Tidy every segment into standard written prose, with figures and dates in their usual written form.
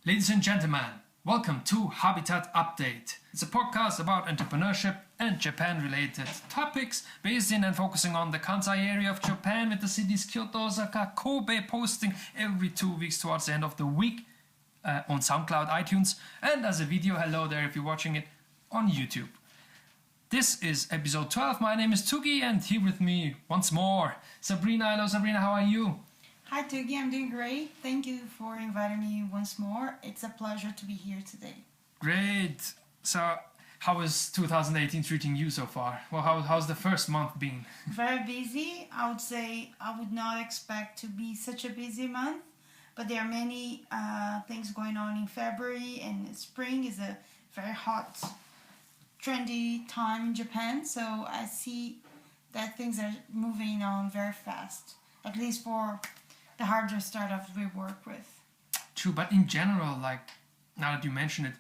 Ladies and gentlemen, welcome to Habitat Update. It's a podcast about entrepreneurship and Japan-related topics based in and focusing on the Kansai area of Japan with the cities Kyoto, Osaka, Kobe, posting every 2 weeks towards the end of the week on SoundCloud, iTunes, and as a video, hello there if you're watching it on YouTube. This is episode 12. My name is Tugi and here with me once more, Sabrina. Hello Sabrina, how are you? Hi Tugi, I'm doing great. Thank you for inviting me once more. It's a pleasure to be here today. Great. So, how is 2018 treating you so far? Well, how's the first month been? Very busy. I would say I would not expect to be such a busy month, but there are many things going on in February, and spring is a very hot, trendy time in Japan. So I see that things are moving on very fast, at least for the harder startups we work with. True, but in general, like now that you mention it,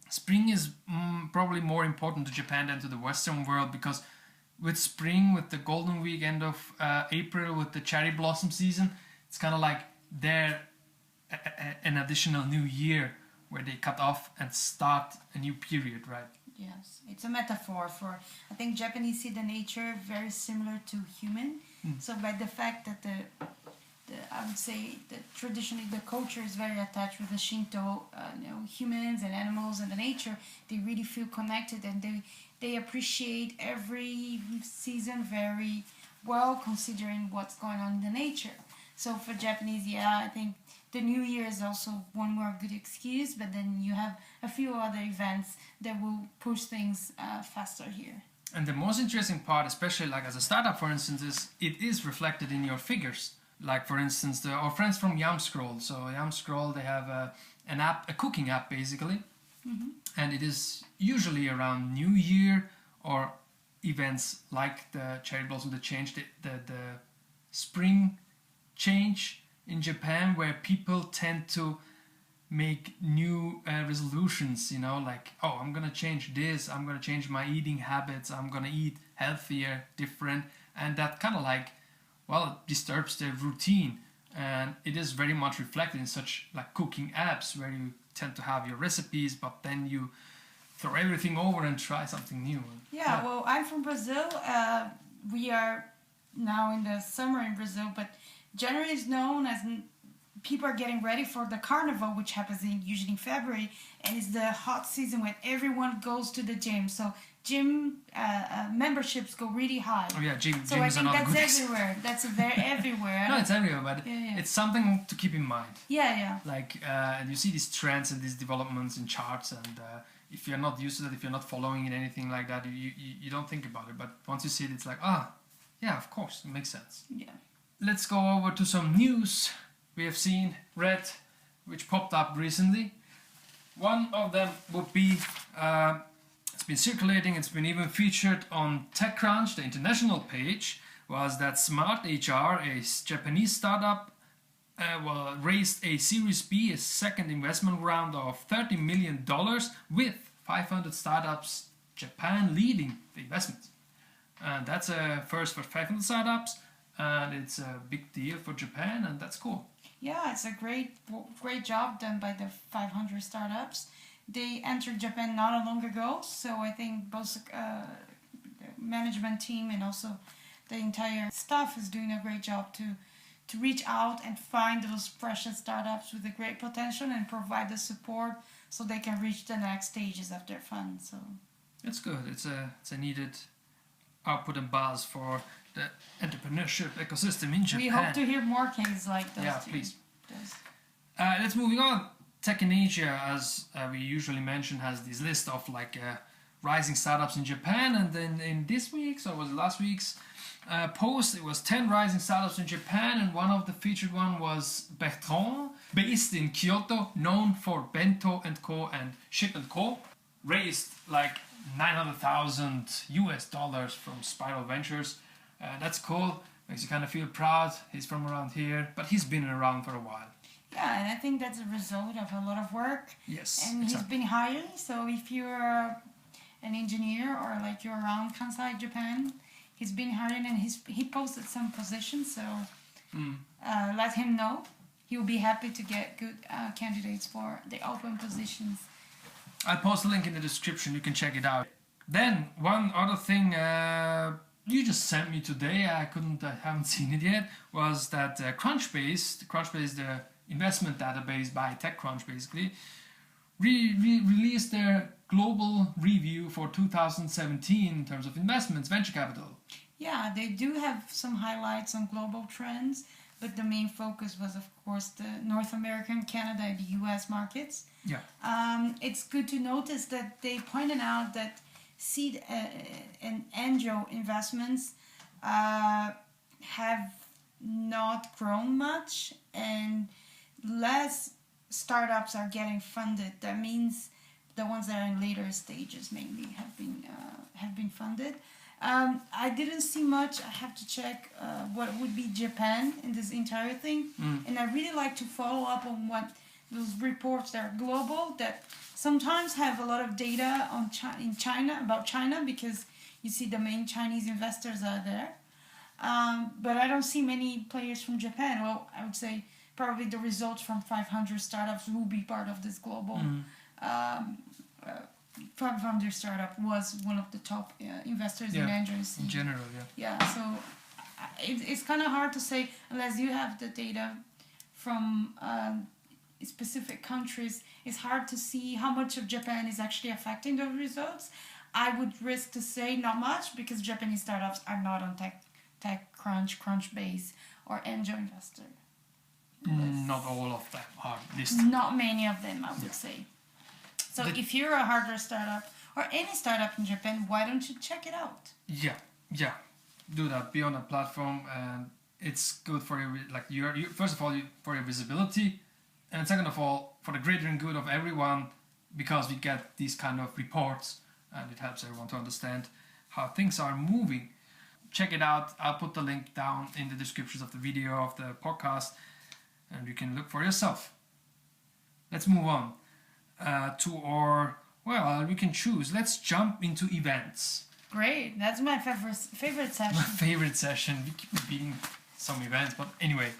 spring is probably more important to Japan than to the Western world, because with spring, with the golden week end of April, with the cherry blossom season, it's kind of like they're an additional new year where they cut off and start a new period, right? Yes, it's a metaphor for, I think Japanese see the nature very similar to human. So by the fact that I would say that traditionally the culture is very attached with the Shinto, humans and animals and the nature. They really feel connected, and they appreciate every season very well, considering what's going on in the nature. So for Japanese, I think the New Year is also one more good excuse, but then you have a few other events that will push things faster here. And the most interesting part, especially like as a startup, for instance, is it is reflected in your figures. Like for instance, our friends from Yamscroll. So Yamscroll, they have an app, a cooking app basically, and it is usually around New Year or events like the cherry blossom, the spring change in Japan, where people tend to make new resolutions. Like, oh, I'm gonna change this. I'm gonna change my eating habits. I'm gonna eat healthier, different, and that kind of like, well, it disturbs their routine, and it is very much reflected in such like cooking apps where you tend to have your recipes, but then you throw everything over and try something new. Yeah, well, I'm from Brazil. We are now in the summer in Brazil, but January is known as people are getting ready for the carnival, which happens usually in February, and it's the hot season when everyone goes to the gym. So gym memberships go really high. Oh yeah, gyms so I are think not that's good. everywhere. That's everywhere. No, it's everywhere, but it's something to keep in mind. Yeah. Like, and you see these trends and these developments in charts, and if you're not used to that, if you're not following in anything like that, you don't think about it. But once you see it, it's like, yeah, of course, it makes sense. Yeah. Let's go over to some news we have seen, read, which popped up recently. One of them would be, it's been circulating, it's been even featured on TechCrunch, the international page, was that Smart HR, a Japanese startup, raised a Series B, a second investment round of $30 million with 500 startups, Japan leading the investment. And that's a first for 500 startups, and it's a big deal for Japan, and that's cool. Yeah, it's a great job done by the 500 startups. They entered Japan not long ago, so I think both the management team and also the entire staff is doing a great job to reach out and find those precious startups with a great potential and provide the support so they can reach the next stages of their fund. So it's good. It's a needed output and buzz for the entrepreneurship ecosystem in Japan. We hope to hear more cases like those. Yeah, please. Let's moving on. Tech in Asia, as we usually mention, has this list of like rising startups in Japan, and then in this week's, or was it last week's post, it was 10 rising startups in Japan, and one of the featured one was Bertrand, based in Kyoto, known for Bento & Co. and Ship & Co. Raised like $900,000 from Spiral Ventures. That's cool, makes you kind of feel proud. He's from around here, but he's been around for a while. Yeah, and I think that's a result of a lot of work. Yes, and exactly. He's been hiring, so if you're an engineer or like you're around Kansai, Japan, he's been hiring, and he posted some positions, so let him know. he will be happy to get good candidates for the open positions. I'll post a link in the description, you can check it out. Then, one other thing you just sent me today, I haven't seen it yet, was that Crunchbase, the investment database by TechCrunch basically, released their global review for 2017 in terms of investments, venture capital. Yeah, they do have some highlights on global trends, but the main focus was, of course, the North American, Canada, and the US markets. Yeah. It's good to notice that they pointed out that seed and angel investments have not grown much, and less startups are getting funded. That means the ones that are in later stages mainly have been funded. I didn't see much. I have to check what would be Japan in this entire thing, and I really like to follow up on what those reports that are global that sometimes have a lot of data on about China, because you see the main Chinese investors are there, but I don't see many players from Japan. Well, I would say probably the results from 500 startups will be part of this global. 500 startup was one of the top investors in angels. In general, yeah. So it's kind of hard to say unless you have the data from specific countries. It's hard to see how much of Japan is actually affecting those results. I would risk to say not much, because Japanese startups are not on TechCrunch, Crunchbase, or Angel Investor. Not all of them are listed. Not many of them, I would say. So if you're a hardware startup or any startup in Japan, why don't you check it out? Yeah. Do that. Be on a platform, and it's good for your first of all for your visibility, and second of all for the greater and good of everyone, because we get these kind of reports, and it helps everyone to understand how things are moving. Check it out. I'll put the link down in the descriptions of the video of the podcast, and you can look for yourself. Let's move on to our, we can choose. Let's jump into events. Great, that's my favorite session. My favorite session. We keep repeating some events, but anyway.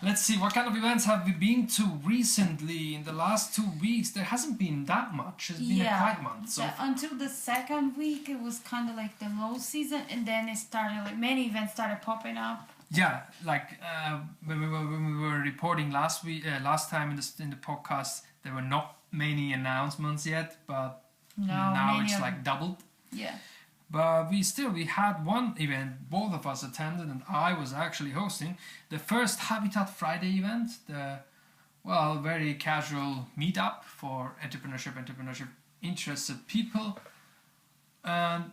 Let's see, what kind of events have we been to recently in the last 2 weeks? There hasn't been that much. It's been a quiet month. So until the second week, it was kind of like the low season, and then it started, many events started popping up. Yeah, when we were reporting last time in the podcast, there were not many announcements yet, but now it's doubled. Yeah. But we had one event, both of us attended, and I was actually hosting the first Habitat Friday event, the very casual meetup for entrepreneurship interested people. And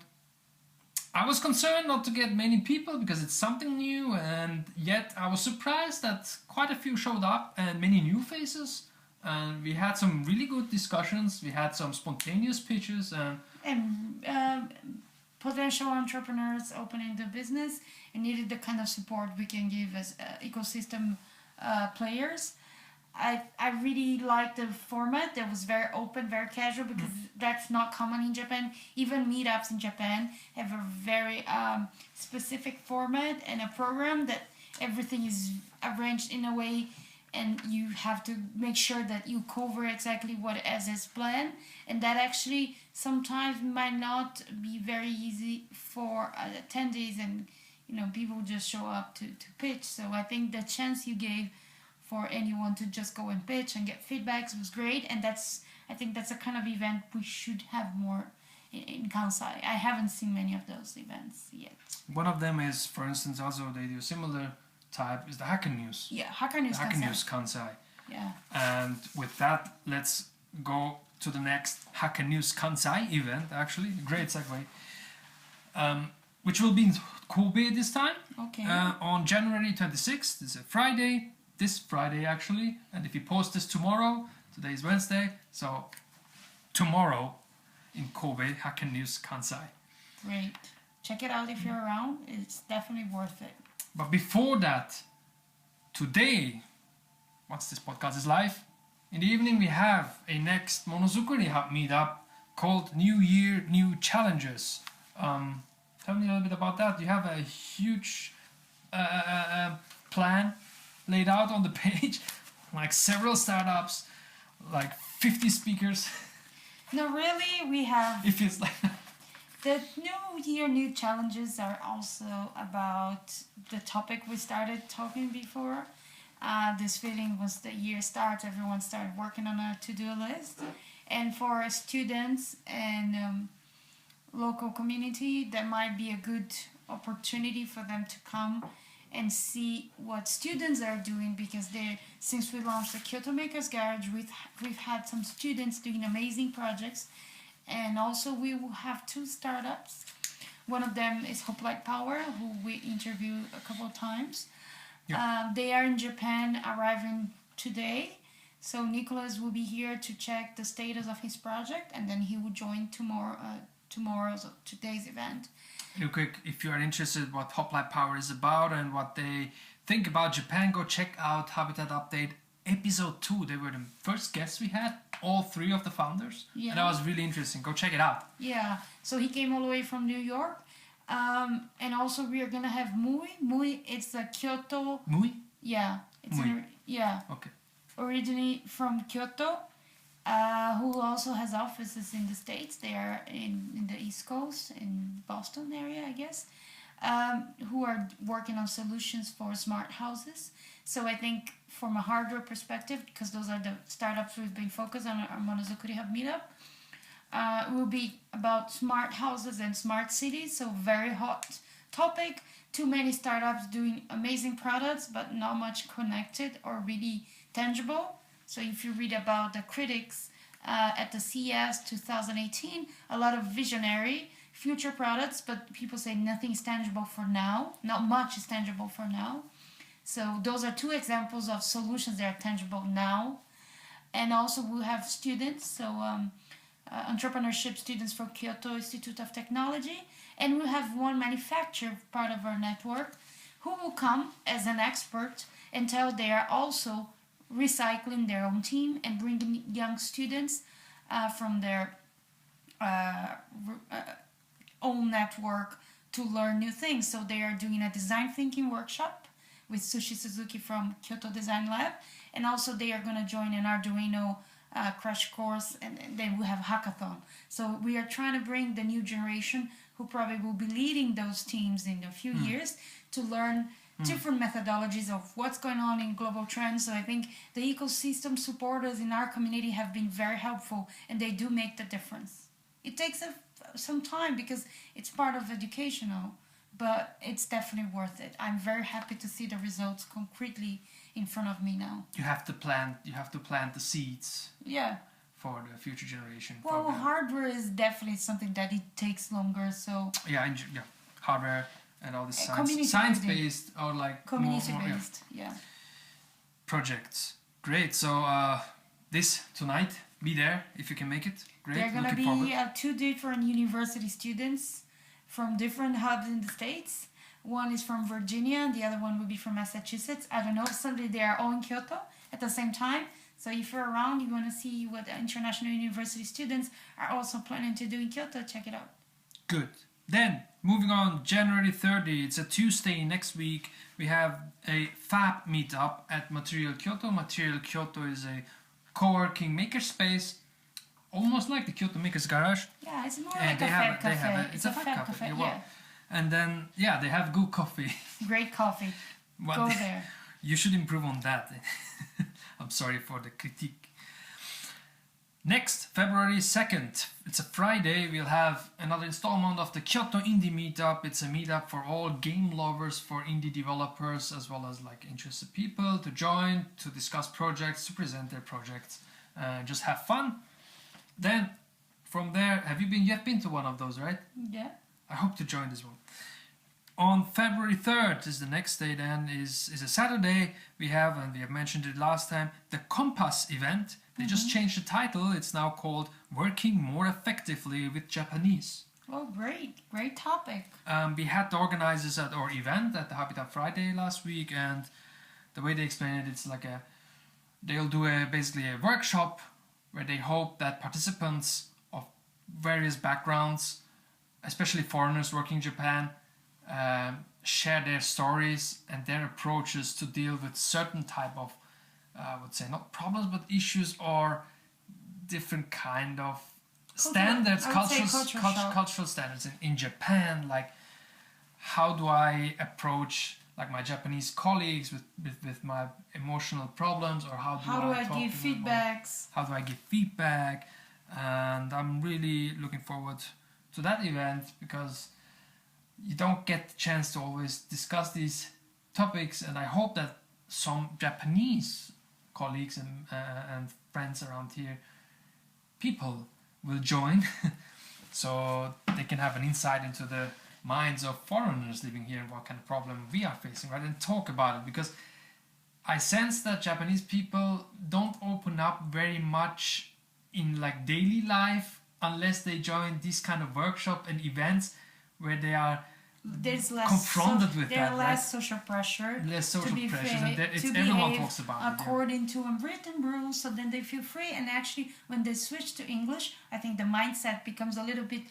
I was concerned not to get many people because it's something new, and yet I was surprised that quite a few showed up and many new faces. And we had some really good discussions. We had some spontaneous pitches and potential entrepreneurs opening the business and needed the kind of support we can give as ecosystem players. I really liked the format. That was very open, very casual, because that's not common in Japan. Even meetups in Japan have a very specific format and a program that everything is arranged in a way, and you have to make sure that you cover exactly what is planned, and that actually sometimes might not be very easy for attendees, and people just show up to pitch. So I think the chance you gave for anyone to just go and pitch and get feedbacks was great, and I think that's a kind of event we should have more in Kansai. I haven't seen many of those events yet. One of them is, for instance, also they do a similar type, is the Hacker News. Yeah, Hacker News Kansai. Yeah. And with that, let's go to the next Hacker News Kansai event, actually. Great segue. Which will be in Kobe this time. Okay. On January 26th. It's a Friday. This Friday, actually. And if you post this tomorrow, today is Wednesday, so tomorrow in Kobe, Hacker News Kansai. Great. Check it out if you're around. It's definitely worth it. But before that, today, once this podcast is live, in the evening we have a next Monozukuri Hub meetup called New Year, New Challenges. Tell me a little bit about that. You have a huge plan laid out on the page, like several startups, like 50 speakers. No, really, we have It feels like the new year, new challenges are also about the topic we started talking before. This feeling was the year starts, everyone started working on a to-do list. And for students and local community, that might be a good opportunity for them to come and see what students are doing, because since we launched the Kyoto Makers Garage, we've had some students doing amazing projects, and also we will have 2 startups. One of them is Hope Light Power, who we interviewed a couple of times. Yeah. They are in Japan, arriving today. So Nicholas will be here to check the status of his project, and then he will join today's event. Real quick, if you are interested what Hoplite Power is about and what they think about Japan, go check out Habitat Update episode 2. They were the first guests we had, all 3 of the founders. Yeah. And that was really interesting. Go check it out. Yeah, so he came all the way from New York. And also we are going to have Mui. Mui, it's a Kyoto... Mui? Yeah. It's Mui. Yeah. Okay. Originally from Kyoto, who also has offices in the States. They are in the East Coast, in Boston area, I guess, who are working on solutions for smart houses. So I think from a hardware perspective, because those are the startups we've been focused on our Monozukuri Hub meetup, it will be about smart houses and smart cities, so very hot topic. Too many startups doing amazing products, but not much connected or really tangible. So if you read about the critics at the CES 2018, a lot of visionary future products, but people say nothing is tangible for now. Not much is tangible for now. So those are 2 examples of solutions that are tangible now. And also we have students, so entrepreneurship students from Kyoto Institute of Technology. And we have one manufacturer, part of our network, who will come as an expert and tell they are also recycling their own team and bringing young students from their own network to learn new things. So they are doing a design thinking workshop with Sushi Suzuki from Kyoto Design Lab, and also they are going to join an Arduino crash course, and then we have hackathon. So we are trying to bring the new generation, who probably will be leading those teams in a few years, to learn different methodologies of what's going on in global trends. So I think the ecosystem supporters in our community have been very helpful, and they do make the difference. It takes some time because it's part of educational, but it's definitely worth it. I'm very happy to see the results concretely in front of me now. You have to plant the seeds. Yeah. For the future generation. Well, hardware is definitely something that it takes longer. So yeah, hardware and all this science-based or like community-based, yeah. Projects. Great. So this tonight, be there if you can make it. Great. They're gonna be 2 different university students from different hubs in the States. One is from Virginia, and the other one will be from Massachusetts. I don't know. Suddenly they are all in Kyoto at the same time. So if you're around, you want to see what the international university students are also planning to do in Kyoto, check it out. Good. Then, moving on, January 30, it's a Tuesday next week, we have a Fab meetup at Material Kyoto. Material Kyoto is a co-working makerspace, almost like the Kyoto Makers Garage. Yeah, it's more like a Fab cafe. It's a Fab cafe, yeah. Well. And then, they have good coffee. Great coffee. Go there. You should improve on that. I'm sorry for the critique. Next, February 2nd, it's a Friday, we'll have another installment of the Kyoto Indie Meetup. It's a meetup for all game lovers, for indie developers, as well as like interested people to join, to discuss projects, to present their projects, just have fun. Then, from there, you've been to one of those, right? Yeah. I hope to join this one. On February 3rd is the next day, then is a Saturday. We have, and we have mentioned it last time, the Compass event. They just changed the title. It's now called Working More Effectively with Japanese. Oh, great topic. We had the organizers at our event at the Habitat Friday last week, and the way they explain it, it's like they'll do basically a workshop where they hope that participants of various backgrounds, especially foreigners working in Japan, share their stories and their approaches to deal with certain type of, I would say, not problems, but issues or different kind of standards, cultural standards in Japan. Like, how do I approach like my Japanese colleagues with my emotional problems, or how do I give feedbacks? How do I give feedback? And I'm really looking forward to that event, because you don't get the chance to always discuss these topics, and I hope that some Japanese colleagues and friends around here, people, will join so they can have an insight into the minds of foreigners living here and what kind of problem we are facing, right? And talk about it, because I sense that Japanese people don't open up very much in like daily life unless they join this kind of workshop and events where they are confronted with that. There's less social pressure. Less social pressure, and everyone talks about it. According to unwritten rules, so then they feel free. And actually, when they switch to English, I think the mindset becomes a little bit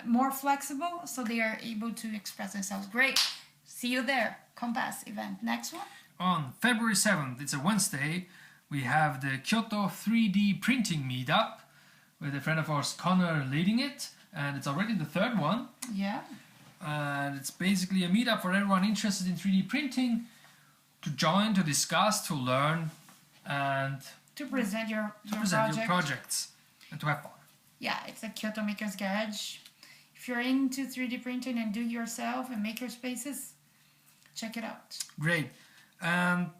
more flexible, so they are able to express themselves. Great. See you there. Compass event. Next one. On February 7th, it's a Wednesday, we have the Kyoto 3D printing meetup with a friend of ours, Connor, leading it. And it's already the third one. Yeah. And it's basically a meetup for everyone interested in 3D printing to join, to discuss, to learn, and to present your projects and to have fun. Yeah, it's a Kyoto Maker's Garage. If you're into 3D printing and do it yourself and maker spaces, check it out. Great. And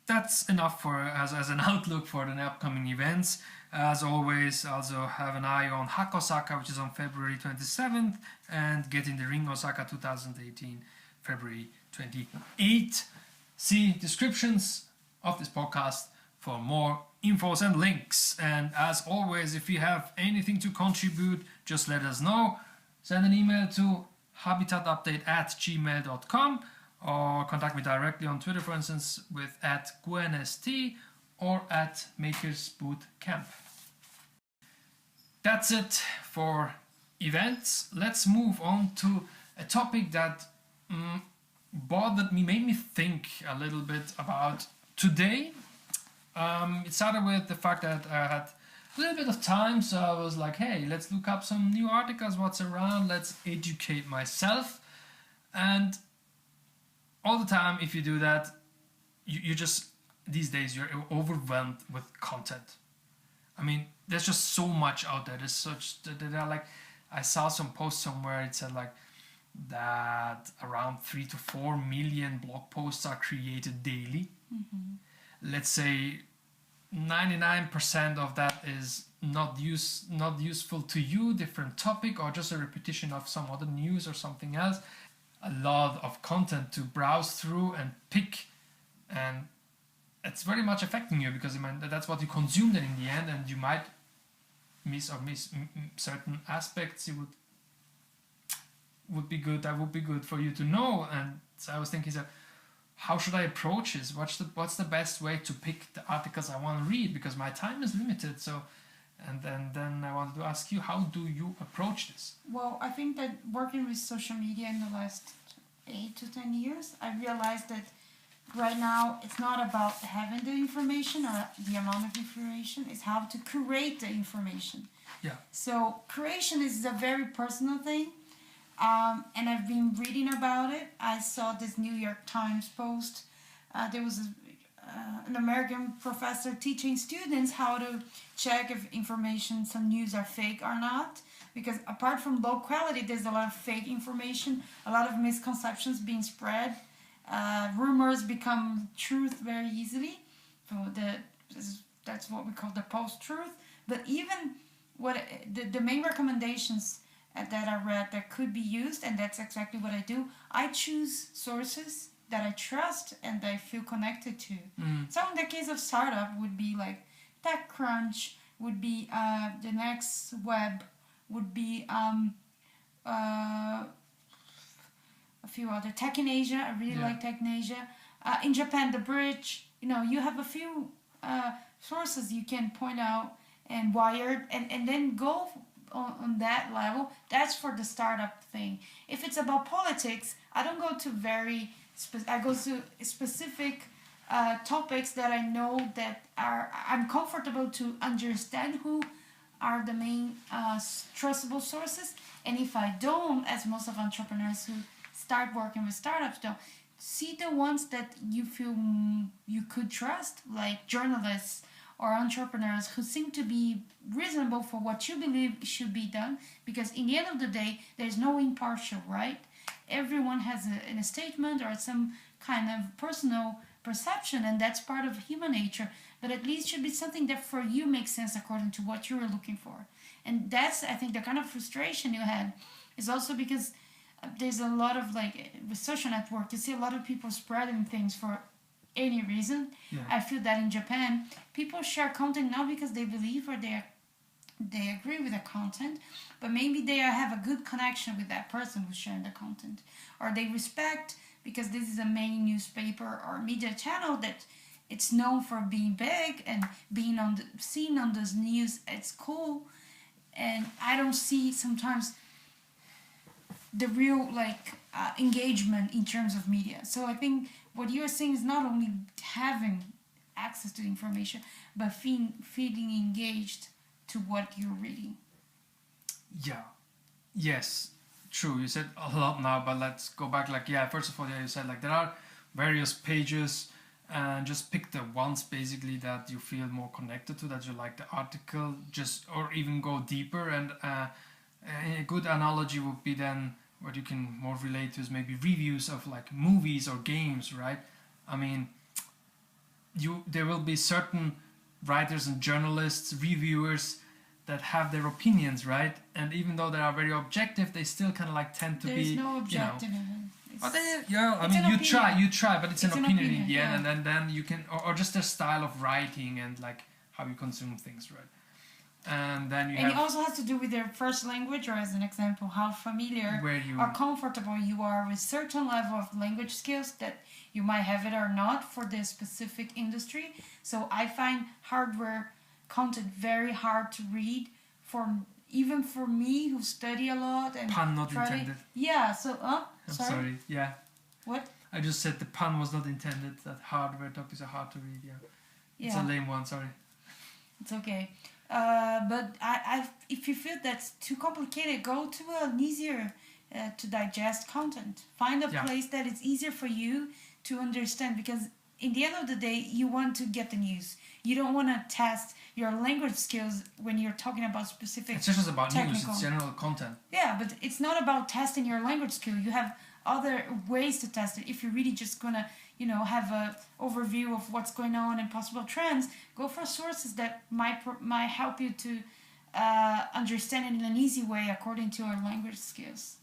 that's enough for as an outlook for the upcoming events. As always, also have an eye on Hack Osaka, which is on February 27th, and Get in the Ring Osaka 2018, February 28th. See descriptions of this podcast for more infos and links. And as always, if you have anything to contribute, just let us know. Send an email to habitatupdate@gmail.com, or contact me directly on Twitter, for instance, with @GwenST or @MakersBootCamp. That's it for events. Let's move on to a topic that bothered me, made me think a little bit about today. It started with the fact that I had a little bit of time, so I was like, hey, let's look up some new articles, what's around, let's educate myself. And all the time, if you do that, you just, these days, you're overwhelmed with content. I mean, there's just so much out there. There's such, there are like, I saw some post somewhere, it said like that around 3 to 4 million blog posts are created daily. Mm-hmm. Let's say 99% of that is not useful to you, different topic, or just a repetition of some other news or something else. A lot of content to browse through and pick, and it's very much affecting you, because that's what you consume then in the end, and you might miss certain aspects. It would be good for you to know. And so I was thinking, so how should I approach this? What's the best way to pick the articles I want to read, because my time is limited. So, and then I wanted to ask you, how do you approach this? Well, I think that working with social media in the last 8 to 10 years, I realized that right now it's not about having the information or the amount of information, it's how to curate the information. Yeah. So creation is a very personal thing, and I've been reading about it. I saw this New York Times post. There was an American professor teaching students how to check if information, some news are fake or not. Because apart from low quality, there's a lot of fake information, a lot of misconceptions being spread. Rumors become truth very easily. So that's what we call the post-truth. But even what the main recommendations that I read that could be used, and that's exactly what I do, I choose sources that I trust and that I feel connected to. So in the case of startup, would be like TechCrunch, would be the Next Web, would be a few other, Tech in Asia. I really like Tech in Asia. In Japan, The Bridge. You have a few sources you can point out, and Wired, and then go on that level, that's for the startup thing. If it's about politics, I don't go to I go to specific topics that I know that I'm comfortable to understand who are the main trustable sources. And if I don't, as most of entrepreneurs who start working with startups don't, see the ones that you feel you could trust, like journalists or entrepreneurs who seem to be reasonable for what you believe should be done. Because in the end of the day, there's no impartial, right? Everyone has a statement or some kind of personal perception, and that's part of human nature. But at least should be something that for you makes sense according to what you were looking for. And that's, I think, the kind of frustration you had is also because there's a lot of, like, with social network, you see a lot of people spreading things for any reason. Yeah. I feel that in Japan, people share content not because they believe or they agree with the content, but maybe they have a good connection with that person who's sharing the content, or they respect because this is a main newspaper or media channel that it's known for being big and being seen on those news. It's cool, and I don't see sometimes the real engagement in terms of media. So I think what you're saying is not only having access to information, but feeling engaged to what you're reading. Yeah. Yes. True. You said a lot now, but let's go back. First of all, you said there are various pages, and just pick the ones basically that you feel more connected to, that you like the article, or even go deeper. And a good analogy would be then what you can more relate to is maybe reviews of movies or games, right? I mean, there will be certain writers and journalists, reviewers that have their opinions, right? And even though they are very objective, they still kind of tend to There's be. no objective in it. But you try, but it's an opinion in the end, yeah. and then you can, or just their style of writing and how you consume things, right? And then it also has to do with their first language, or as an example, how familiar or comfortable you are with certain level of language skills that you might have it or not for this specific industry. So I find hardware content very hard to read even for me who study a lot and pun not intended. Yeah. So I'm sorry. Yeah. What? I just said the pun was not intended. That hardware topics are hard to read. Yeah. It's a lame one. Sorry. It's okay. But if you feel that's too complicated, go to an easier to digest content. Find a place that is easier for you to understand, because in the end of the day, you want to get the news. You don't want to test your language skills when you're talking about specific. It's just about technical news. It's general content. Yeah, but it's not about testing your language skill. You have other ways to test it. If you're really just gonna, have a overview of what's going on and possible trends, go for sources that might help you to understand it in an easy way according to your language skills.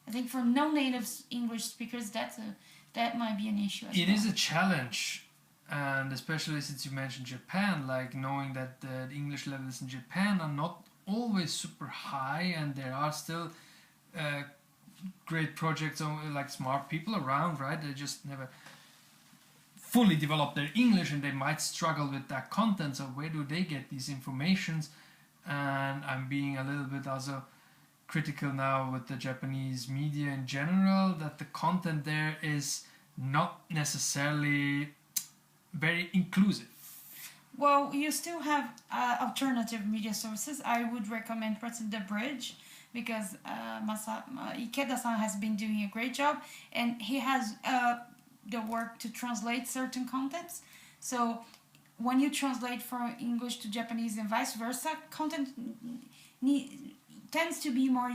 I think for non-native English speakers, that might be an issue as well. It is a challenge, and especially since you mentioned Japan, knowing that the English levels in Japan are not always super high, and there are still great projects, smart people around, right? They just never fully develop their English, and they might struggle with that content. So where do they get these informations? And I'm being a little bit also critical now with the Japanese media in general, that the content there is not necessarily very inclusive. Well, you still have alternative media sources. I would recommend President The Bridge, because Ikeda-san has been doing a great job, and he has the work to translate certain contents. So when you translate from English to Japanese and vice versa, content tends to be more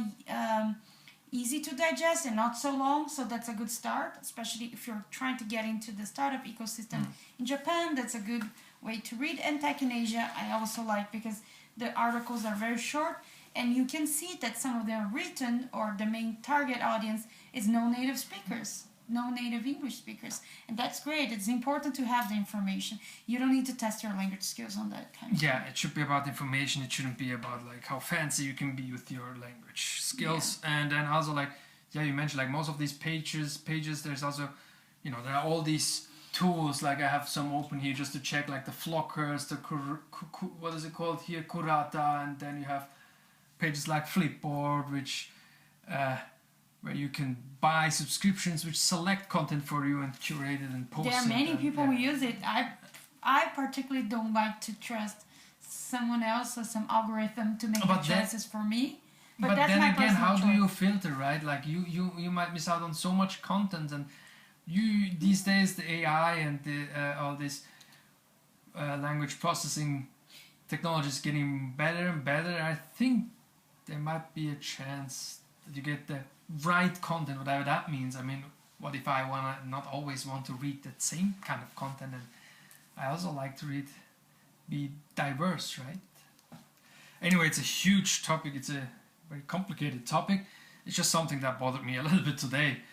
easy to digest and not so long. So that's a good start, especially if you're trying to get into the startup ecosystem in Japan. That's a good way to read. And Tech in Asia I also like, because the articles are very short, and you can see that some of them are written, or the main target audience is non-native speakers, non-native English speakers, and that's great. It's important to have the information. You don't need to test your language skills on that kind of thing. It should be about information. It shouldn't be about how fancy you can be with your language skills. And then also you mentioned most of these pages, there's also, there are all these tools. I have some open here just to check the flockers, the what is it called here, kurata, and then you have pages like Flipboard, which where you can buy subscriptions which select content for you and curate it and post it. There are many people yeah. who use it. I particularly don't like to trust someone else or some algorithm to make the choices for me. But that's then my again, how do you choice. filter, right? Like you might miss out on so much content, and these days the AI and all this language processing technology is getting better and better. I think there might be a chance that you get the right content, whatever that means. I mean, what if I not always want to read the same kind of content, and I also like to be diverse, right? Anyway, it's a huge topic. It's a very complicated topic. It's just something that bothered me a little bit today.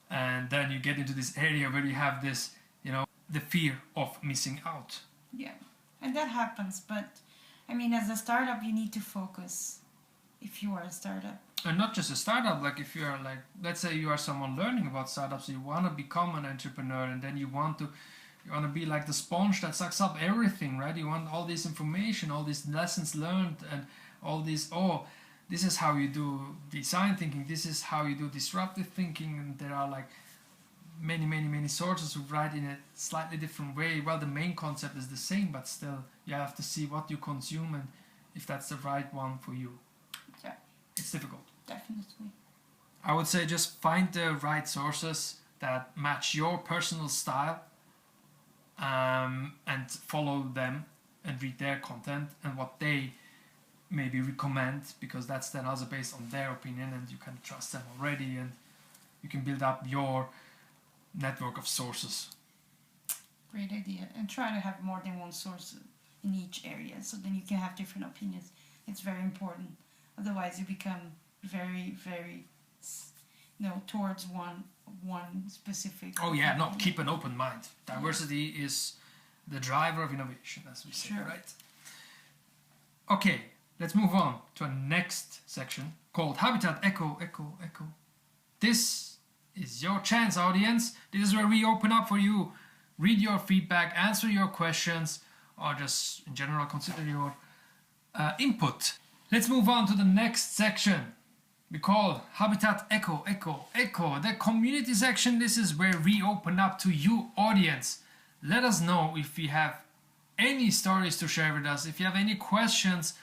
And then you get into this area where you have this, the fear of missing out. Yeah, and that happens. But I mean, as a startup, you need to focus. If you are a startup, and not just a startup, like if you are let's say you are someone learning about startups, you want to become an entrepreneur, and then you want to be like the sponge that sucks up everything, right? You want all this information, all these lessons learned, and all this, this is how you do design thinking, this is how you do disruptive thinking, and there are like many sources who write in a slightly different way. Well, the main concept is the same, but still you have to see what you consume and if that's the right one for you. Yeah, it's difficult. Definitely. I would say just find the right sources that match your personal style, and follow them and read their content and what they maybe recommend, because that's then also based on their opinion and you can trust them already, and you can build up your network of sources. Great idea. And try to have more than one source in each area, so then you can have different opinions. It's very important. Otherwise you become very towards one specific opinion. Keep an open mind. Diversity is the driver of innovation, as we say, right? Okay, let's move on to a next section called Habitat Echo. This is your chance, audience. This is where we open up for you, read your feedback, answer your questions, or just in general consider your input. Let's move on to the next section. We call Habitat Echo, the community section. This is where we open up to you, audience. Let us know if you have any stories to share with us. If you have any questions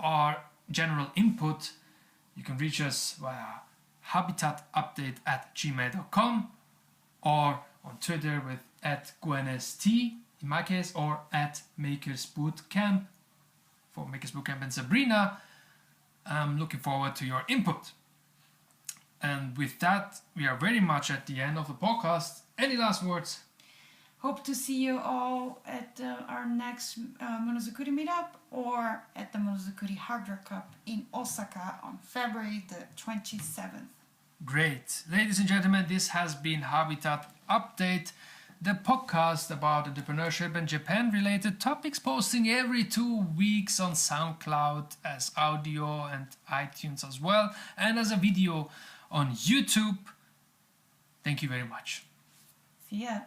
or general input, you can reach us via HabitatUpdate@gmail.com or on Twitter with @GwenST in my case, or @MakersBootcamp for Makers Bootcamp and Sabrina. I'm looking forward to your input. And with that, we are very much at the end of the podcast. Any last words? Hope to see you all at our next Monozukuri meetup, or at the Monozukuri Hardware Cup in Osaka on February the 27th. Great. Ladies and gentlemen, this has been Habitat Update, the podcast about entrepreneurship and Japan-related topics, posting every 2 weeks on SoundCloud as audio and iTunes as well, and as a video on YouTube. Thank you very much. See ya.